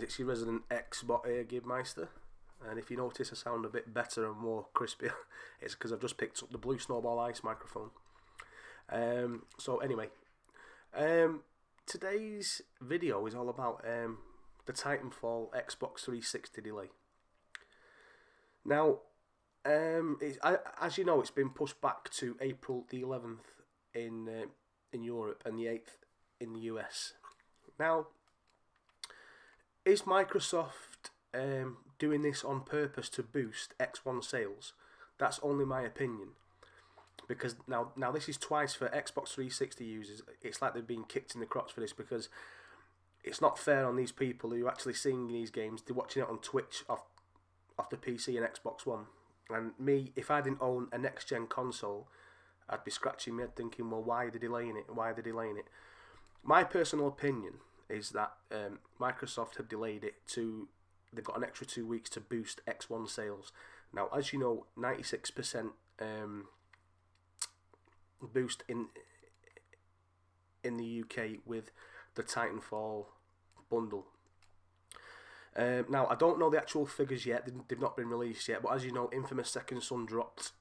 it's your resident X-bot here, GibbMeister. And if you notice I sound a bit better and more crispy, it's because I've just picked up the Blue Snowball Ice microphone. So anyway, today's video is all about the TitanFall Xbox 360 delay. Now, as you know, it's been pushed back to April the 11th in Europe and the 8th in the US. Now, is Microsoft doing this on purpose to boost X1 sales? That's only my opinion, because now this is twice for Xbox 360 users. It's like they've been kicked in the crotch for this, because it's not fair on these people who are actually seeing these games. They're watching it on Twitch off the PC and Xbox One. And me, if I didn't own a next-gen console, I'd be scratching my head thinking, well, why are they delaying it? Why are they delaying it? My personal opinion is that Microsoft have delayed it to... They've got an extra 2 weeks to boost X1 sales. Now, as you know, 96% boost in the UK with the TitanFall bundle. Now, I don't know the actual figures yet. They've not been released yet. But as you know, Infamous Second Son dropped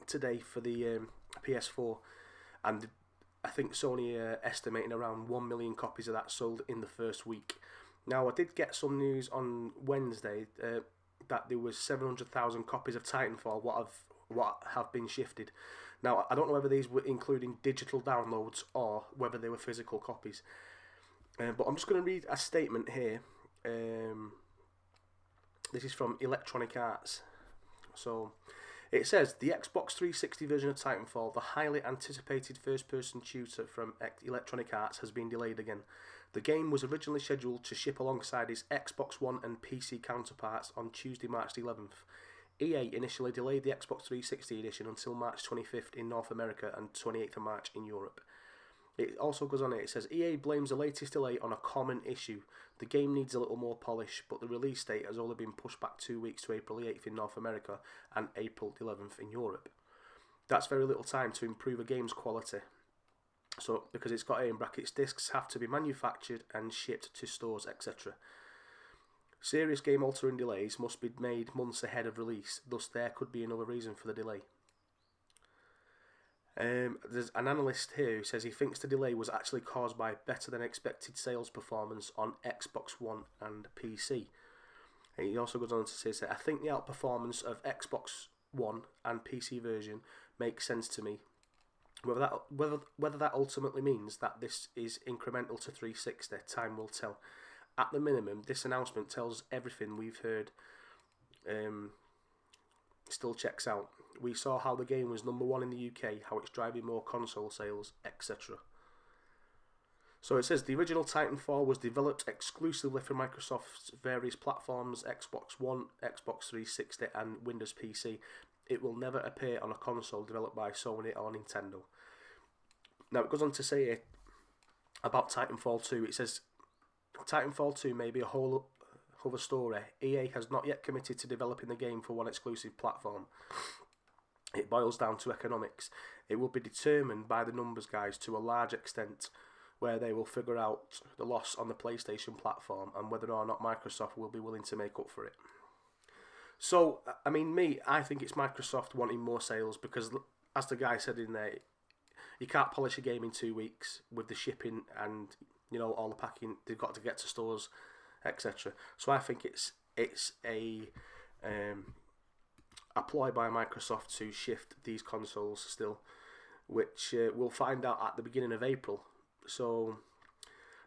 today for the PS4. And I think Sony are estimating around 1 million copies of that sold in the first week. Now, I did get some news on Wednesday that there was 700,000 copies of TitanFall what have been shifted. Now, I don't know whether these were including digital downloads or whether they were physical copies. But I'm just going to read a statement here. This is from Electronic Arts. So, it says, the Xbox 360 version of TitanFall, the highly anticipated first-person shooter from Electronic Arts, has been delayed again. The game was originally scheduled to ship alongside its Xbox One and PC counterparts on Tuesday, March the 11th. EA initially delayed the Xbox 360 edition until March 25th in North America and 28th of March in Europe. It also goes on here, it says, EA blames the latest delay on a common issue. The game needs a little more polish, but the release date has only been pushed back 2 weeks to April the 8th in North America and April the 11th in Europe. That's very little time to improve a game's quality. So, because it's got A in brackets, discs have to be manufactured and shipped to stores, etc. Serious game-altering delays must be made months ahead of release, thus there could be another reason for the delay. There's an analyst here who says he thinks the delay was actually caused by better than expected sales performance on Xbox One and PC. And he also goes on to say, I think the outperformance of Xbox One and PC version makes sense to me. Whether that ultimately means that this is incremental to 360, time will tell. At the minimum, this announcement tells everything we've heard still checks out. We saw how the game was #1 in the UK, how it's driving more console sales, etc. So it says the original TitanFall was developed exclusively for Microsoft's various platforms, Xbox One, Xbox 360 and Windows PC. It will never appear on a console developed by Sony or Nintendo. Now it goes on to say about Titanfall 2, it says Titanfall 2 may be a whole other story. EA has not yet committed to developing the game for one exclusive platform. It boils down to economics. It will be determined by the numbers guys to a large extent, where they will figure out the loss on the PlayStation platform and whether or not Microsoft will be willing to make up for it. So, I mean, I think it's Microsoft wanting more sales, because as the guy said in there, you can't polish a game in 2 weeks with the shipping and, you know, all the packing. They've got to get to stores, etc. So I think it's a ploy by Microsoft to shift these consoles still, which we'll find out at the beginning of April. So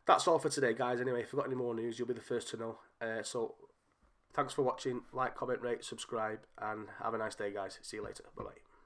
that's all for today, guys. Anyway, if you've got any more news, you'll be the first to know. So thanks for watching. Like, comment, rate, subscribe, and have a nice day, guys. See you later. Bye-bye.